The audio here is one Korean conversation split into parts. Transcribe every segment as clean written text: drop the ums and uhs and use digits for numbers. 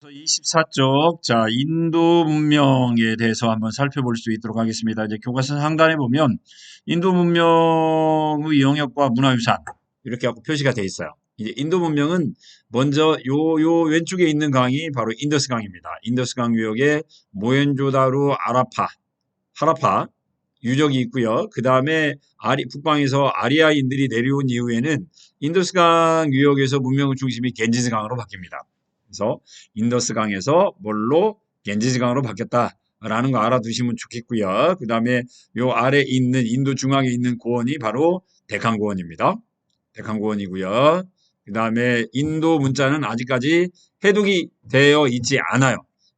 24쪽, 자, 인도 문명에 대해서 한번 살펴볼 수 있도록 하겠습니다. 이제 교과서 상단에 보면 인도 문명의 영역과 문화유산 이렇게 하고 표시가 되어 있어요. 이제 인도 문명은 먼저 요 왼쪽에 있는 강이 바로 인더스 강입니다. 인더스 강 유역에 모헨조다로 하라파 유적이 있고요. 그 다음에 북방에서 아리아인들이 내려온 이후에는 인더스 강 유역에서 문명의 중심이 겐지스 강으로 바뀝니다. 그래서 인더스 강에서 뭘로 겐지스 강으로 바뀌었다라는 거 알아두시면 좋겠고요. 그 다음에 요 아래 있는 인도 중앙에 있는 고원이 바로 데칸 고원입니다. 데칸 고원이고요. 그 다음에 인도 문자는 아직까지 해독이 되어 있지 않아요.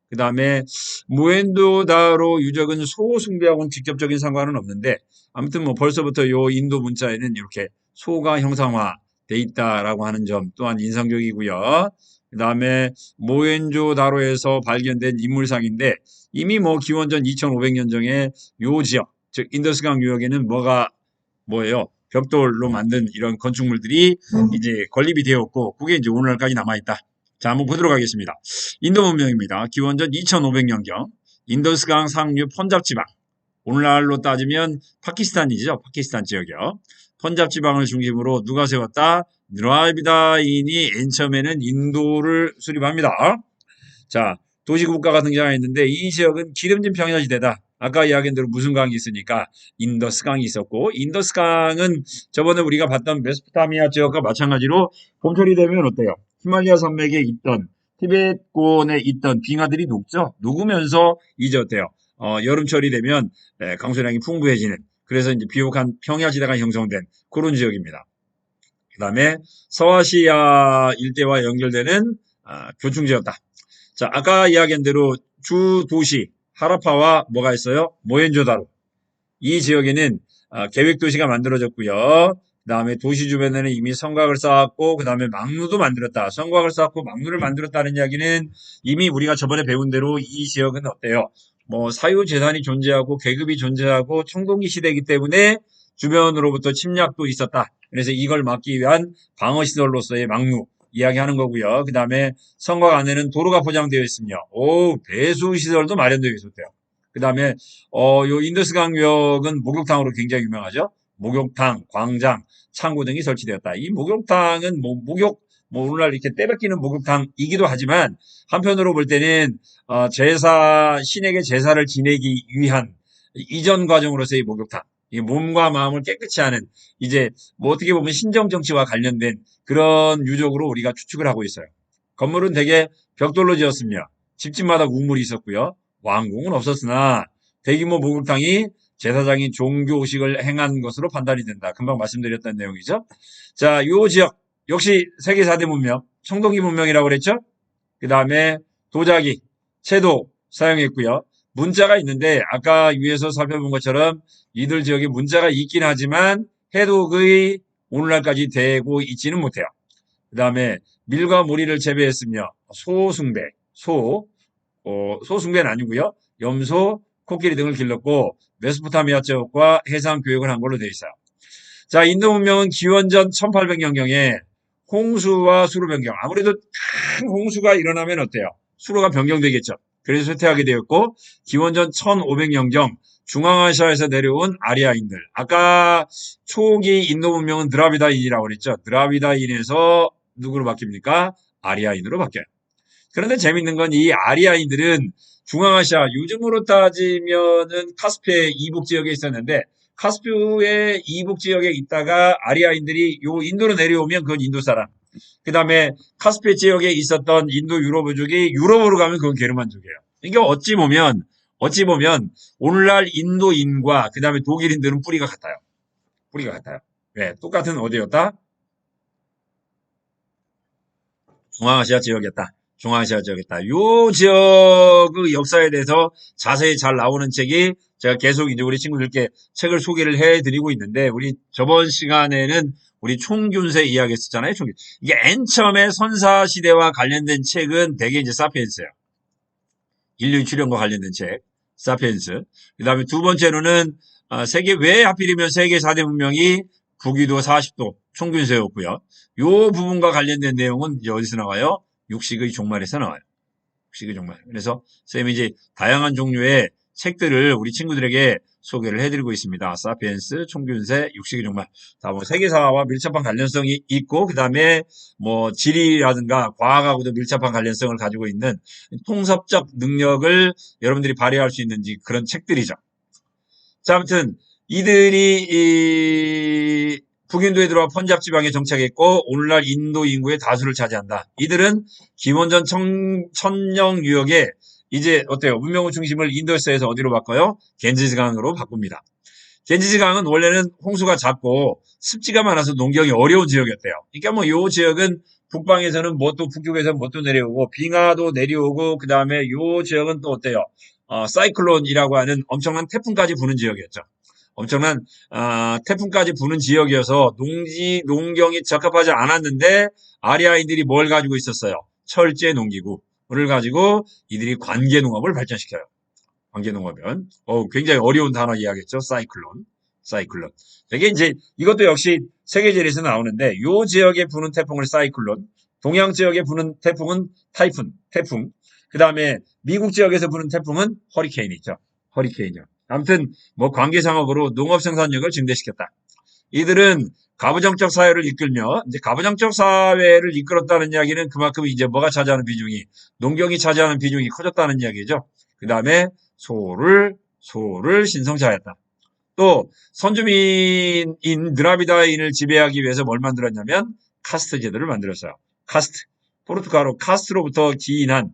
그 다음에 모헨조다로 유적은 소 숭배하고는 직접적인 상관은 없는데 아무튼 뭐 벌써부터 요 인도 문자에는 이렇게 소가 형상화돼 있다라고 하는 점 또한 인상적이고요. 그 다음에 모헨조다로에서 발견된 인물상인데 이미 뭐 기원전 2500년 전에 요 지역, 즉 인더스강 유역에는 뭐예요? 벽돌로 만든 이런 건축물들이 이제 건립이 되었고 그게 이제 오늘날까지 남아있다. 자, 한번 보도록 하겠습니다. 인도 문명입니다. 기원전 2500년경 인더스강 상류 펀잡 지방, 오늘날로 따지면 파키스탄이죠. 파키스탄 지역이요. 펀잡 지방을 중심으로 누가 세웠다? 드라비다인이 맨 처음에는 인도를 수립합니다. 자, 도시국가가 등장했는데 이 지역은 기름진 평야지대다. 아까 이야기한 대로 무슨 강이 있으니까 인더스강이 있었고 인더스강은 저번에 우리가 봤던 메소포타미아 지역과 마찬가지로 봄철이 되면 어때요? 히말라야 산맥에 있던 티베트권에 있던 빙하들이 녹죠. 녹으면서 이제 어때요? 여름철이 되면 강수량이 풍부해지는 그래서 이제 비옥한 평야지대가 형성된 그런 지역입니다. 그 다음에 서아시아 일대와 연결되는 교충지였다. 자, 아까 이야기한 대로 주 도시 하라파와 뭐가 있어요? 모헨조다로. 이 지역에는 계획 도시가 만들어졌고요. 그 다음에 도시 주변에는 이미 성곽을 쌓았고 그 다음에 막루도 만들었다. 성곽을 쌓고 막루를 만들었다는 이야기는 이미 우리가 저번에 배운 대로 이 지역은 어때요? 뭐 사유재산이 존재하고 계급이 존재하고 청동기 시대이기 때문에 주변으로부터 침략도 있었다. 그래서 이걸 막기 위한 방어시설로서의 막루 이야기하는 거고요. 그 다음에 성곽 안에는 도로가 포장되어 있으며 배수시설도 마련되어 있었대요. 그 다음에 요 인더스강역은 목욕탕으로 굉장히 유명하죠. 목욕탕, 광장, 창고 등이 설치되었다. 이 목욕탕은 오늘날 이렇게 때베끼는 목욕탕이기도 하지만 한편으로 볼 때는 신에게 제사를 지내기 위한 이전 과정으로서의 목욕탕. 이 몸과 마음을 깨끗이 하는 이제 뭐 어떻게 보면 신정 정치와 관련된 그런 유적으로 우리가 추측을 하고 있어요. 건물은 대개 벽돌로 지었으며 집집마다 우물이 있었고요. 왕궁은 없었으나 대규모 목욕탕이 제사장이 종교식을 행한 것으로 판단이 된다. 금방 말씀드렸던 내용이죠. 자, 요 지역 역시 세계 4대 문명, 청동기 문명이라고 그랬죠. 그 다음에 도자기, 채도 사용했고요. 문자가 있는데 아까 위에서 살펴본 것처럼 이들 지역에 문자가 있긴 하지만 해독의 오늘날까지 되고 있지는 못해요. 그 다음에 밀과 모리를 재배했으며 소숭배, 소숭배는 아니고요. 염소, 코끼리 등을 길렀고 메소포타미아 지역과 해상 교역을 한 걸로 되어 있어요. 자, 인도 문명은 기원전 1800년경에 홍수와 수로 변경. 아무래도 큰 홍수가 일어나면 어때요? 수로가 변경되겠죠. 그래서 쇠퇴하게 되었고 기원전 1500년경 중앙아시아에서 내려온 아리아인들. 아까 초기 인도 문명은 드라비다인이라고 그랬죠. 드라비다인에서 누구로 바뀝니까? 아리아인으로 바뀌어요. 그런데 재밌는 건 이 아리아인들은 중앙아시아, 요즘으로 따지면은 카스피의 이북 지역에 있었는데 카스피의 이북 지역에 있다가 아리아인들이 요 인도로 내려오면 그건 인도 사람. 그 다음에 카스피 지역에 있었던 인도 유럽족이 유럽으로 가면 그건 게르만족이에요. 이게 어찌 보면 오늘날 인도인과 그 다음에 독일인들은 뿌리가 같아요. 뿌리가 같아요. 왜? 똑같은 어디였다? 중앙아시아 지역이었다. 중앙아시아 지역이었다. 요 지역의 역사에 대해서 자세히 잘 나오는 책이 제가 계속 이제 우리 친구들께 책을 소개를 해드리고 있는데 우리 저번 시간에는 우리 총균세 이야기 했었잖아요. 이게 맨 처음에 선사 시대와 관련된 책은 대개 이제 사피엔스예요. 인류 출현과 관련된 책, 사피엔스. 그 다음에 두 번째로는 왜 하필이면 세계 4대 문명이 북위도 40도 총균세였고요. 요 부분과 관련된 내용은 이제 어디서 나와요? 육식의 종말에서 나와요. 육식의 종말. 그래서 쌤이 이제 다양한 종류의 책들을 우리 친구들에게 소개를 해드리고 있습니다. 사피엔스, 총균세, 육식의 종말. 자, 뭐 세계사와 밀접한 관련성이 있고 그 다음에 뭐 지리라든가 과학하고도 밀접한 관련성을 가지고 있는 통섭적 능력을 여러분들이 발휘할 수 있는지 그런 책들이죠. 자, 아무튼 이들이 북인도에 들어와 펀잡 지방에 정착했고 오늘날 인도 인구의 다수를 차지한다. 이들은 기원전 천령 유역에 이제 어때요? 문명의 중심을 인도에서 어디로 바꿔요? 겐지스강으로 바꿉니다. 겐지스강은 원래는 홍수가 잦고 습지가 많아서 농경이 어려운 지역이었대요. 그러니까 뭐 요 지역은 북방에서는 뭐 또 북쪽에서는 뭐 또 내려오고 빙하도 내려오고 그 다음에 요 지역은 또 어때요? 사이클론이라고 하는 엄청난 태풍까지 부는 지역이었죠. 엄청난 태풍까지 부는 지역이어서 농경이 적합하지 않았는데 아리아인들이 뭘 가지고 있었어요? 철제 농기구를 가지고 이들이 관계 농업을 발전시켜요. 관계농업은 굉장히 어려운 단어 이야기했죠. 사이클론. 이게 이제 이것도 역시 세계지리에서 나오는데 요 지역에 부는 태풍을 사이클론, 동양 지역에 부는 태풍은 태풍. 그 다음에 미국 지역에서 부는 태풍은 허리케인이죠. 허리케인이요. 아무튼 뭐 관계상업으로 농업 생산력을 증대시켰다. 이들은 가부장적 사회를 이끌며 이제 가부장적 사회를 이끌었다는 이야기는 그만큼 이제 뭐가 차지하는 비중이 농경이 차지하는 비중이 커졌다는 이야기죠. 그 다음에 소를 신성시하였다. 또 선주민인 드라비다인을 지배하기 위해서 뭘 만들었냐면 카스트 제도를 만들었어요. 카스트, 포르투갈어 카스트로부터 기인한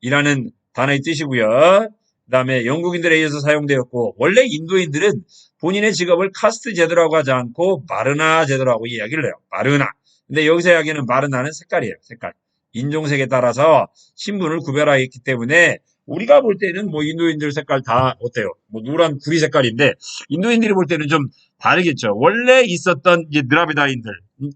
혈통이라는 단어의 뜻이고요. 그 다음에 영국인들에 의해서 사용되었고 원래 인도인들은 본인의 직업을 카스트 제도라고 하지 않고 마르나 제도라고 이야기를 해요. 마르나. 근데 여기서 이야기하는 마르나는 색깔이에요. 색깔. 인종색에 따라서 신분을 구별하였기 때문에 우리가 볼 때는 뭐 인도인들 색깔 다 어때요? 뭐 노란 구리 색깔인데 인도인들이 볼 때는 좀 다르겠죠. 원래 있었던 이제 드라비다인들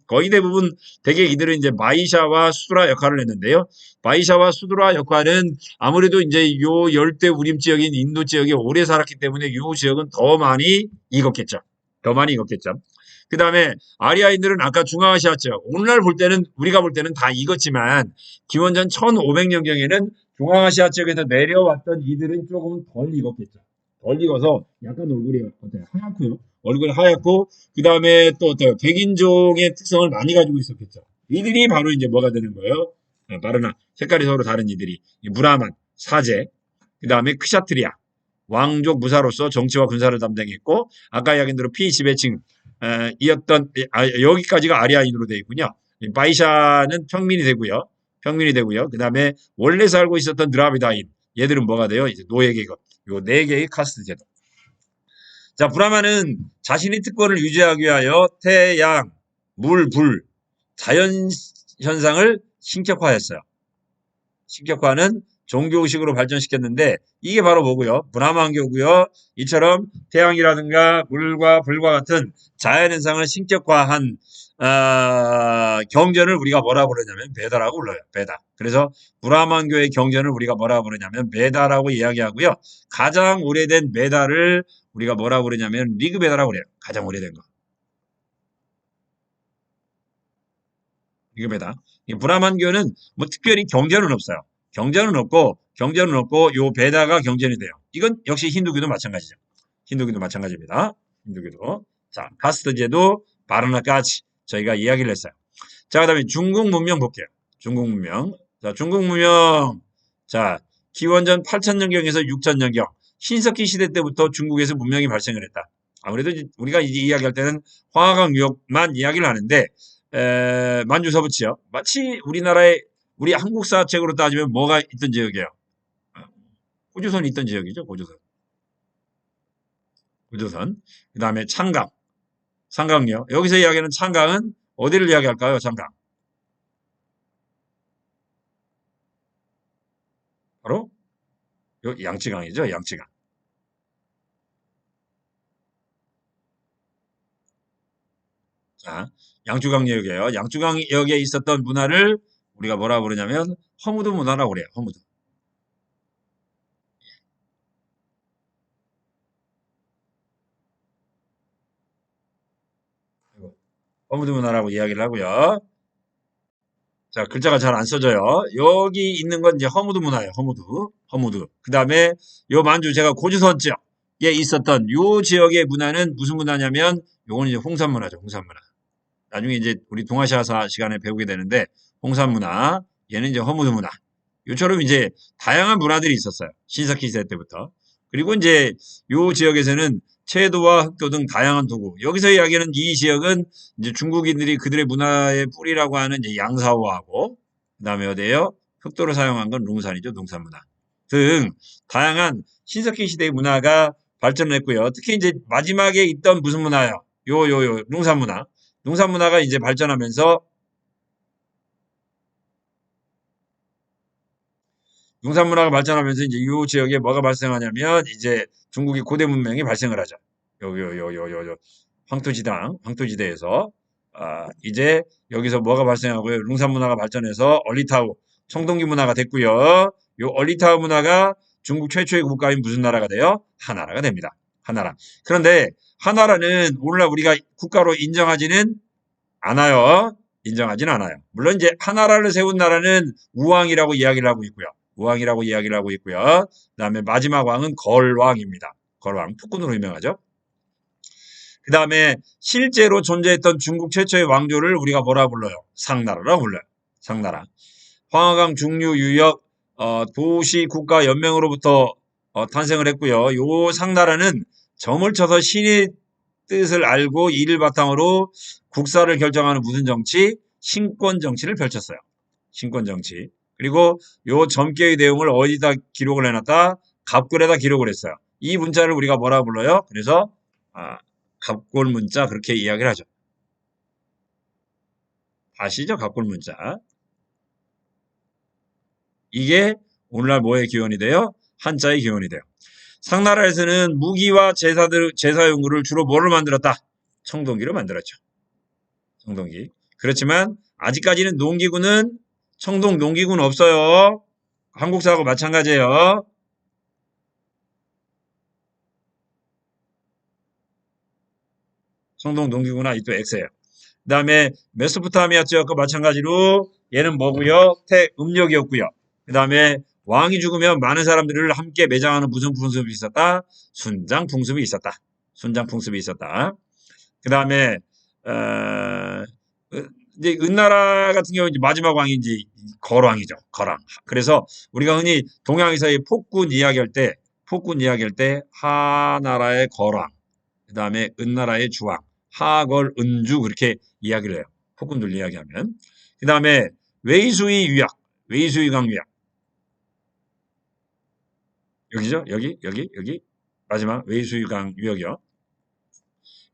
거의 대부분 대개 이들은 이제 마이샤와 수드라 역할을 했는데요. 마이샤와 수드라 역할은 아무래도 이제 요 열대 우림 지역인 인도 지역에 오래 살았기 때문에 요 지역은 더 많이 익었겠죠. 더 많이 익었겠죠. 그 다음에 아리아인들은 아까 중앙아시아 지역, 오늘날 볼 때는 우리가 볼 때는 다 익었지만 기원전 1500년경에는 중앙아시아 지역에서 내려왔던 이들은 조금 덜 익었겠죠. 덜 익어서 약간 얼굴이 어때요? 하얗고요. 얼굴이 하얗고 그 다음에 또 어때요? 백인종의 특성을 많이 가지고 있었겠죠. 이들이 바로 이제 뭐가 되는 거예요? 바르나 색깔이 서로 다른 이들이 무라만, 사제, 그 다음에 크샤트리아, 왕족 무사로서 정치와 군사를 담당했고 아까 이야기한 대로 피지배층 이었던 여기까지가 아리아인으로 되어 있군요. 바이샤는 평민이 되고요. 그 다음에 원래 살고 있었던 드라비다인 얘들은 뭐가 돼요? 이제 노예계급. 요 네 개의 카스트 제도. 자, 브라만은 자신의 특권을 유지하기 위하여 태양, 물, 불, 자연 현상을 신격화했어요. 신격화는 종교의식으로 발전시켰는데 이게 바로 뭐고요? 브라만교고요. 이처럼 태양이라든가 물과 불과 같은 자연현상을 신격화한 경전을 우리가 뭐라고 부르냐면 베다라고 불러요. 베다. 그래서 브라만교의 경전을 우리가 뭐라고 부르냐면 베다라고 이야기하고요. 가장 오래된 베다를 우리가 뭐라고 부르냐면 리그베다라고 그래요. 가장 오래된 거. 리그베다. 브라만교는 뭐 특별히 경전은 없어요. 경전은 없고 요 베다가 경전이 돼요. 이건 역시 힌두교도 마찬가지죠. 힌두교도 마찬가지입니다. 힌두교도. 자, 카스트제도 바르나까지 저희가 이야기를 했어요. 자, 그다음에 중국 문명 볼게요. 중국 문명. 자, 중국 문명. 자, 기원전 8000년경에서 6000년경 신석기 시대 때부터 중국에서 문명이 발생을 했다. 아무래도 우리가 이제 이야기할 때는 황하강 유역만 이야기를 하는데 만주서부치요. 마치 우리 한국사책으로 따지면 뭐가 있던 지역이에요? 고조선이 있던 지역이죠. 고조선. 그 다음에 창강요. 여기서 이야기하는 창강은 어디를 이야기할까요? 창강. 바로 양치강이죠. 양치강. 자, 양주강역이에요. 양주강역에 있었던 문화를 우리가 뭐라고 부르냐면 허무드 문화라고 그래요. 허무드. 허무드 문화라고 이야기를 하고요. 자, 글자가 잘 안 써져요. 여기 있는 건 이제 허무드 문화예요. 허무드. 그 다음에 요 만주 제가 고주선 지역에 있었던 요 지역의 문화는 무슨 문화냐면 요거는 이제 홍산 문화죠. 홍산 문화. 나중에 이제 우리 동아시아사 시간에 배우게 되는데 홍산 문화, 얘는 이제 허무드 문화. 요처럼 이제 다양한 문화들이 있었어요. 신석기 시대 때부터. 그리고 이제 요 지역에서는 채도와 흑도 등 다양한 도구. 여기서 이야기하는 이 지역은 이제 중국인들이 그들의 문화의 뿌리라고 하는 이제 양사호하고 그다음에 어디에요? 흑도를 사용한 건 룽산이죠. 룽산 문화 등 다양한 신석기 시대의 문화가 발전을 했고요. 특히 이제 마지막에 있던 무슨 문화요? 룽산 문화. 룽산 문화가 이제 발전하면서 융산문화가 발전하면서 이제 이 지역에 뭐가 발생하냐면 이제 중국의 고대 문명이 발생을 하죠. 요 황토지대에서 이제 여기서 뭐가 발생하고요. 룽산 문화가 발전해서 얼리타우 청동기 문화가 됐고요. 요 얼리타우 문화가 중국 최초의 국가인 무슨 나라가 돼요? 하나라가 됩니다. 하나라. 그런데 하나라는 오늘날 우리가 국가로 인정하지는 않아요. 인정하지는 않아요. 물론 이제 하나라를 세운 나라는 우왕이라고 이야기를 하고 있고요. 우왕이라고 이야기를 하고 있고요. 그다음에 마지막 왕은 걸왕입니다. 걸왕, 폭군으로 유명하죠. 그다음에 실제로 존재했던 중국 최초의 왕조를 우리가 뭐라 불러요? 상나라라고 불러요. 상나라. 황하강 중류 유역 도시 국가 연맹으로부터 탄생을 했고요. 요 상나라는 점을 쳐서 신의 뜻을 알고 이를 바탕으로 국사를 결정하는 무슨 정치? 신권 정치를 펼쳤어요. 신권 정치. 그리고 요 점괘의 내용을 어디다 기록을 해놨다? 갑골에다 기록을 했어요. 이 문자를 우리가 뭐라 불러요? 그래서 갑골 문자 그렇게 이야기를 하죠. 아시죠? 갑골 문자. 이게 오늘날 뭐의 기원이 돼요? 한자의 기원이 돼요. 상나라에서는 무기와 제사용구를 주로 뭐를 만들었다? 청동기를 만들었죠. 청동기. 그렇지만 아직까지는 농기구는 청동 농기구는 없어요. 한국사하고 마찬가지예요. 청동 농기구는 아직도 X예요. 그 다음에 메소포타미아 지역과 마찬가지로 얘는 뭐고요? 태음력이었고요. 그 다음에 왕이 죽으면 많은 사람들을 함께 매장하는 무슨 풍습이 있었다? 순장 풍습이 있었다. 순장 풍습이 있었다. 그 다음에 이제 은나라 같은 경우 이제 마지막 왕이 이제 거왕이죠. 거왕. 그래서 우리가 흔히 동양에서의 폭군 이야기할 때 하나라의 거왕, 그 다음에 은나라의 주왕, 하걸 은주 그렇게 이야기를 해요. 폭군들 이야기하면. 그 다음에 웨이수이 유약, 웨이수이 강유약. 여기죠? 여기. 마지막 웨이수이 강 유역이요.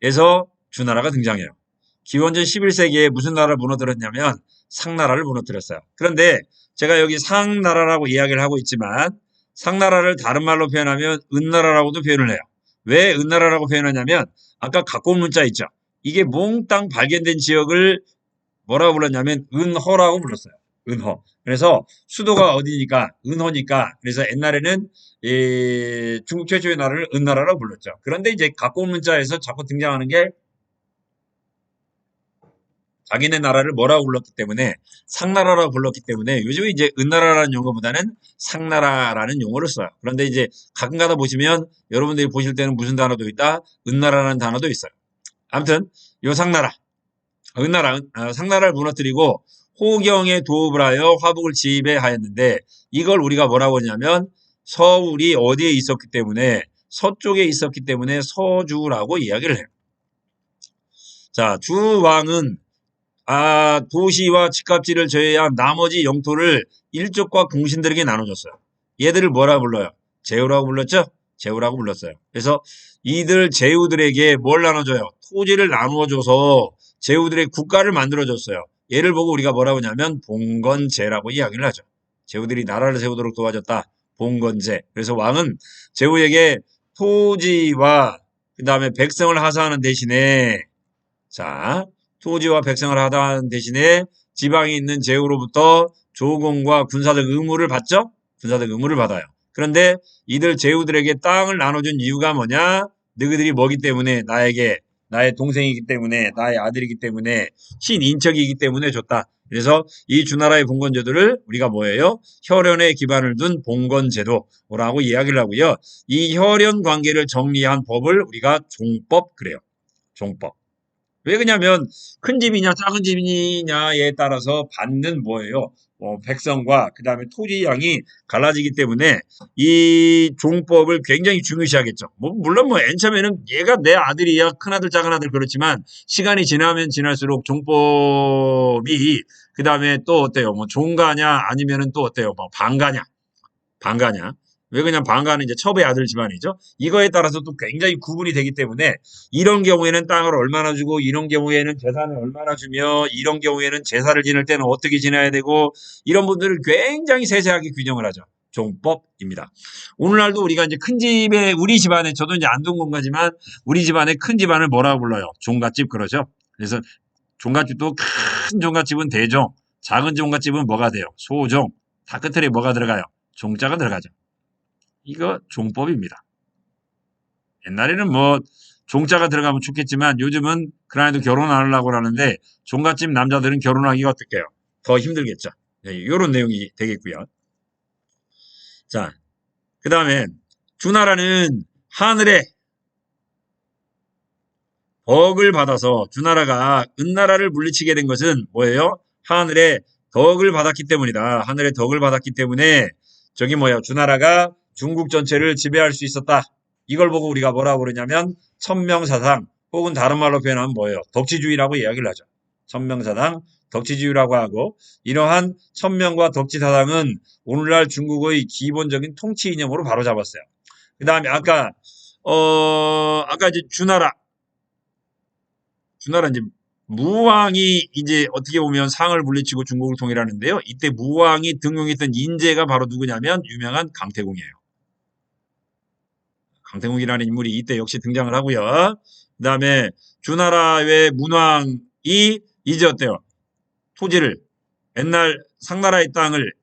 에서 주나라가 등장해요. 기원전 11세기에 무슨 나라를 무너뜨렸냐면 상나라를 무너뜨렸어요. 그런데 제가 여기 상나라라고 이야기를 하고 있지만 상나라를 다른 말로 표현하면 은나라라고도 표현을 해요. 왜 은나라라고 표현하냐면 아까 갖고 온 문자 있죠. 이게 몽땅 발견된 지역을 뭐라고 불렀냐면 은허라고 불렀어요. 은허. 그래서 수도가 어디니까 은허니까 그래서 옛날에는 중국 최초의 나라를 은나라라고 불렀죠. 그런데 이제 갖고 온 문자에서 자꾸 등장하는 게 자기네 나라를 뭐라고 불렀기 때문에 상나라라고 불렀기 때문에 요즘에 이제 은나라라는 용어보다는 상나라라는 용어를 써요. 그런데 이제 가끔가다 보시면 여러분들이 보실 때는 무슨 단어도 있다? 은나라라는 단어도 있어요. 아무튼 요 상나라, 상나라를 무너뜨리고 호경에 도읍을 하여 화북을 지배하였는데 이걸 우리가 뭐라고 하냐면 서울이 어디에 있었기 때문에 서쪽에 있었기 때문에 서주라고 이야기를 해요. 자, 주왕은 도시와 집값지를 제외한 나머지 영토를 일족과 공신들에게 나눠줬어요. 얘들을 뭐라 불러요? 제후라고 불렀죠? 제후라고 불렀어요. 그래서 이들 제후들에게 뭘 나눠줘요? 토지를 나누어줘서 제후들의 국가를 만들어줬어요. 얘를 보고 우리가 뭐라고 하냐면 봉건제라고 이야기를 하죠. 제후들이 나라를 세우도록 도와줬다. 봉건제. 그래서 왕은 제후에게 토지와 그 다음에 백성을 하사하는 대신에 토지와 백성을 하다하는 대신에 지방에 있는 제후로부터 조공과 군사적 의무를 받죠? 군사적 의무를 받아요. 그런데 이들 제후들에게 땅을 나눠준 이유가 뭐냐? 너희들이 뭐기 때문에 나의 동생이기 때문에 나의 아들이기 때문에 친인척이기 때문에 줬다. 그래서 이 주나라의 봉건제도를 우리가 뭐예요? 혈연에 기반을 둔 봉건제도라고 이야기를 하고요. 이 혈연 관계를 정리한 법을 우리가 종법 그래요. 종법. 왜 그러냐면 큰 집이냐 작은 집이냐에 따라서 받는 뭐예요? 백성과 그 다음에 토지 양이 갈라지기 때문에 이 종법을 굉장히 중요시하겠죠. 물론 맨 처음에는 얘가 내 아들이야 큰아들 작은아들 그렇지만 시간이 지나면 지날수록 종법이 그 다음에 또 어때요? 종가냐 아니면은 또 어때요? 반가냐 반가냐. 왜 그냥 반가는 이제 첩의 아들 집안이죠. 이거에 따라서 또 굉장히 구분이 되기 때문에 이런 경우에는 땅을 얼마나 주고 이런 경우에는 재산을 얼마나 주며 이런 경우에는 제사를 지낼 때는 어떻게 지내야 되고 이런 분들을 굉장히 세세하게 규정을 하죠. 종법입니다. 오늘날도 우리가 이제 큰 집에 우리 집안에 저도 이제 안동공가지만 우리 집안에 큰 집안을 뭐라고 불러요? 종갓집 그러죠. 그래서 종갓집도 큰 종갓집은 대종, 작은 종갓집은 뭐가 돼요? 소종. 다 끝에 뭐가 들어가요? 종자가 들어가죠. 이거 종법입니다. 옛날에는 종자가 들어가면 좋겠지만 요즘은 그나마도 결혼 안 하려고 하는데 종갓집 남자들은 결혼하기가 어떡해요? 더 힘들겠죠. 네, 이런 내용이 되겠고요. 자, 그 다음에 주나라는 하늘에 덕을 받아서 주나라가 은나라를 물리치게 된 것은 뭐예요? 하늘에 덕을 받았기 때문이다. 하늘에 덕을 받았기 때문에 저기 주나라가 중국 전체를 지배할 수 있었다. 이걸 보고 우리가 뭐라고 그러냐면 천명사상 혹은 다른 말로 표현하면 뭐예요? 덕치주의라고 이야기를 하죠. 천명사상, 덕치주의라고 하고 이러한 천명과 덕치사상은 오늘날 중국의 기본적인 통치 이념으로 바로잡았어요. 그 다음에 아까 이제 주나라 이제 무왕이 이제 어떻게 보면 상을 물리치고 중국을 통일하는데요. 이때 무왕이 등용했던 인재가 바로 누구냐면 유명한 강태공이에요. 강태공이라는 인물이 이때 역시 등장을 하고요. 그 다음에 주나라의 문왕이 이제 어때요? 토지를 옛날 상나라의 땅을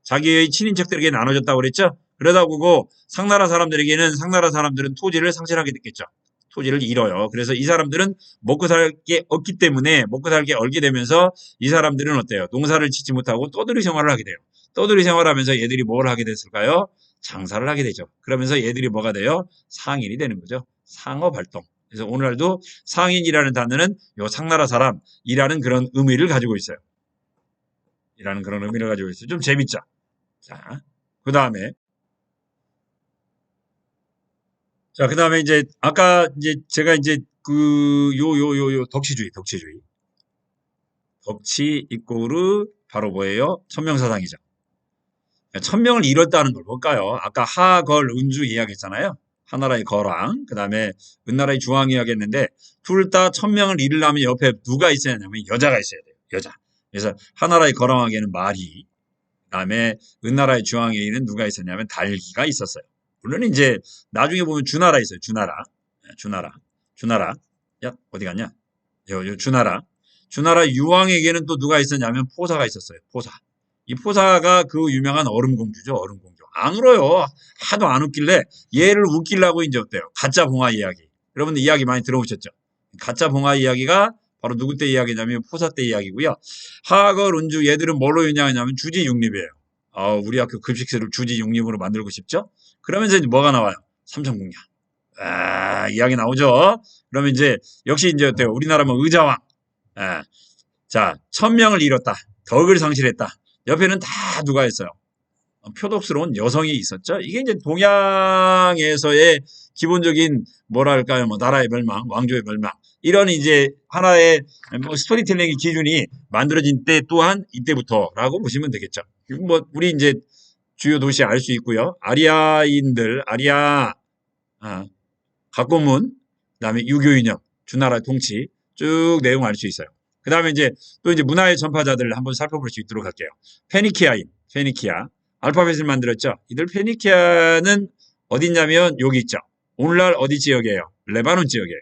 자기의 친인척들에게 나눠줬다고 그랬죠? 그러다 보고 상나라 사람들은 토지를 상실하게 됐겠죠. 토지를 잃어요. 그래서 이 사람들은 먹고 살 게 없기 때문에 먹고 살 게 얼게 되면서 이 사람들은 어때요? 농사를 짓지 못하고 떠돌이 생활을 하게 돼요. 떠돌이 생활하면서 얘들이 뭘 하게 됐을까요? 장사를 하게 되죠. 그러면서 얘들이 뭐가 돼요? 상인이 되는 거죠. 상업활동. 그래서 오늘날도 상인이라는 단어는 요 상나라 사람이라는 그런 의미를 가지고 있어요. 이라는 그런 의미를 가지고 있어요. 좀 재밌죠? 자, 그 다음에 자, 그 다음에 이제, 아까 이제 제가 이제 덕치주의. 덕치 이꼬르 바로 뭐예요? 천명사상이죠. 천명을 잃었다는 걸 볼까요? 아까 하걸 은주 이야기했잖아요. 하나라의 거랑, 그 다음에 은나라의 주왕 이야기했는데, 둘 다 천명을 잃으려면 옆에 누가 있어야 하냐면 여자가 있어야 돼요. 여자. 그래서 하나라의 거랑에게는 말이, 그 다음에 은나라의 주왕에게는 누가 있었냐면 달기가 있었어요. 물론 이제 나중에 보면 주나라 있어요. 주나라. 야, 어디 갔냐? 요 주나라 유왕에게는 또 누가 있었냐면 포사가 있었어요. 이 포사가 그 유명한 얼음공주죠. 얼음공주. 안 울어요. 하도 안 웃길래 얘를 웃기려고 이제 어때요? 가짜 봉화 이야기. 여러분들 이야기 많이 들어보셨죠? 가짜 봉화 이야기가 바로 누구 때 이야기냐면 포사 때 이야기고요. 하걸, 운주 얘들은 뭘로 유명하냐면 주지육립이에요. 우리 학교 급식실을 주지육립으로 만들고 싶죠? 그러면서 이제 뭐가 나와요? 삼천궁녀. 이야기 나오죠? 그러면 이제 역시 이제 어때요? 우리나라면 의자왕. 자, 천명을 잃었다. 덕을 상실했다. 옆에는 다 누가 있어요? 표독스러운 여성이 있었죠. 이게 이제 동양에서의 기본적인 뭐랄까요, 나라의 멸망, 왕조의 멸망 이런 이제 하나의 스토리텔링의 기준이 만들어진 때 또한 이때부터라고 보시면 되겠죠. 우리 이제 주요 도시 알 수 있고요. 아리아인들, 각고문, 그다음에 유교 이념, 주나라 통치 쭉 내용 알 수 있어요. 그 다음에 이제 또 이제 문화의 전파자들을 한번 살펴볼 수 있도록 할게요. 페니키아. 알파벳을 만들었죠. 이들 페니키아는 어딨냐면 여기 있죠. 오늘날 어디 지역이에요? 레바논 지역이에요.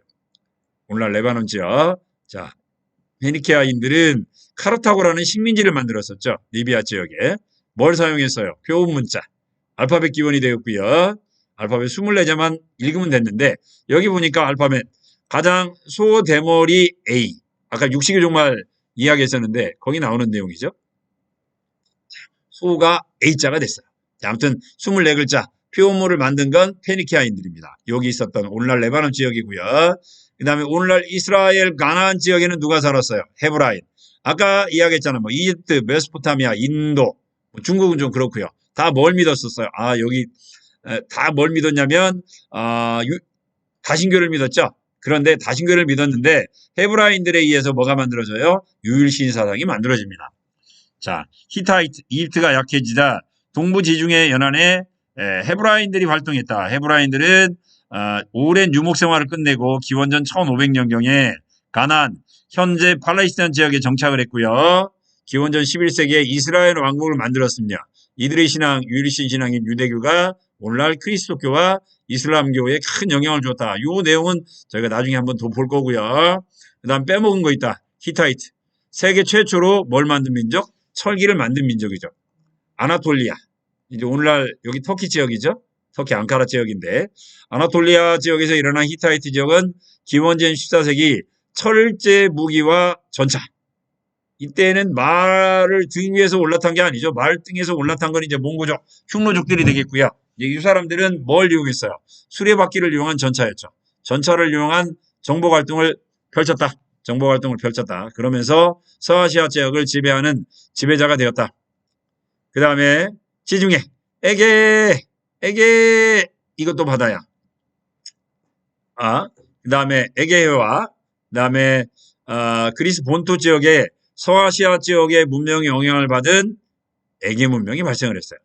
오늘날 레바논 지역. 자, 페니키아인들은 카르타고라는 식민지를 만들었었죠. 리비아 지역에. 뭘 사용했어요? 표음 문자. 알파벳 기원이 되었고요. 알파벳 24자만 읽으면 됐는데 여기 보니까 알파벳 가장 소대머리 A. 아까 육식의 종말 이야기했었는데 거기 나오는 내용이죠. 소가 A자가 됐어요. 아무튼 24글자 표현물을 만든 건 페니키아인들입니다. 여기 있었던 오늘날 레바논 지역이고요. 그 다음에 오늘날 이스라엘 가나안 지역에는 누가 살았어요? 헤브라인. 아까 이야기했잖아요. 뭐 이집트, 메소포타미아, 인도, 뭐 중국은 좀 그렇고요. 다 뭘 믿었었어요? 여기 다 뭘 믿었냐면 다신교를 믿었죠. 그런데 다신교를 믿었는데 헤브라인들에 의해서 뭐가 만들어져요? 유일신 사상이 만들어집니다. 자, 히타이트, 이집트가 약해지자 동부 지중해 연안에 헤브라인들이 활동했다. 헤브라인들은 오랜 유목 생활을 끝내고 기원전 1500년경에 가나안, 현재 팔레스타인 지역에 정착을 했고요. 기원전 11세기에 이스라엘 왕국을 만들었습니다. 이들의 신앙, 유일신 신앙인 유대교가 오늘날 그리스도교와 이슬람교에 큰 영향을 줬다. 이 내용은 저희가 나중에 한번 더 볼 거고요. 그 다음 빼먹은 거 있다. 히타이트. 세계 최초로 뭘 만든 민족? 철기를 만든 민족이죠. 아나톨리아. 이제 오늘날 여기 터키 지역이죠. 터키 앙카라 지역인데 아나톨리아 지역에서 일어난 히타이트 지역은 기원전 14세기 철제 무기와 전차. 이때는 말을 등 위에서 올라탄 게 아니죠. 말 등에서 올라탄 건 이제 몽고족, 흉노족들이 되겠고요. 이 사람들은 뭘 이용했어요? 수레바퀴를 이용한 전차였죠. 전차를 이용한 정복 활동을 펼쳤다. 정복 활동을 펼쳤다. 그러면서 서아시아 지역을 지배하는 지배자가 되었다. 그 다음에 지중해, 에게 이것도 바다야. 그 다음에 에게해와 그 다음에 그리스 본토 지역에 서아시아 지역의 문명의 영향을 받은 에게 문명이 발생을 했어요.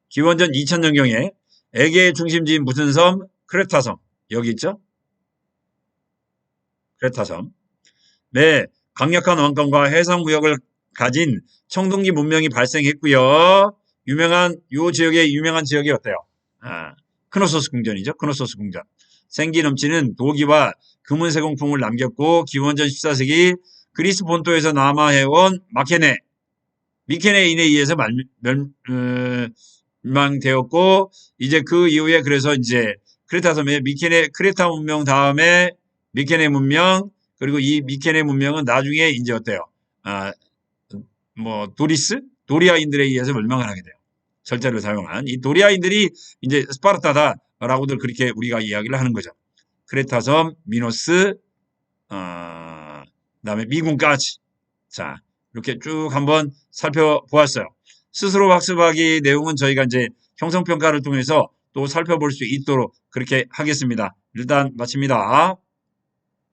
기원전 2000년경에 에게의 중심지인 무슨 섬? 크레타 섬. 여기 있죠? 크레타 섬. 네, 강력한 왕권과 해상무역을 가진 청동기 문명이 발생했고요. 요 지역의 유명한 지역이 어때요? 크노소스 궁전이죠. 크노소스 궁전. 생기 넘치는 도기와 금은 세공품을 남겼고 기원전 14세기 그리스 본토에서 남하해온 미케네인에 의해서 멸망되었고 이제 그 이후에 그래서 이제 크레타 섬에 크레타 문명 다음에 미케네 문명 그리고 이 미케네 문명은 나중에 이제 어때요? 도리아인들에 의해서 멸망을 하게 돼요. 절제를 사용한 이 도리아인들이 이제 스파르타다라고들 그렇게 우리가 이야기를 하는 거죠. 크레타 섬, 미노스, 그다음에 미군까지. 자, 이렇게 쭉 한번 살펴보았어요. 스스로 학습하기 내용은 저희가 이제 형성평가를 통해서 또 살펴볼 수 있도록 그렇게 하겠습니다. 일단 마칩니다.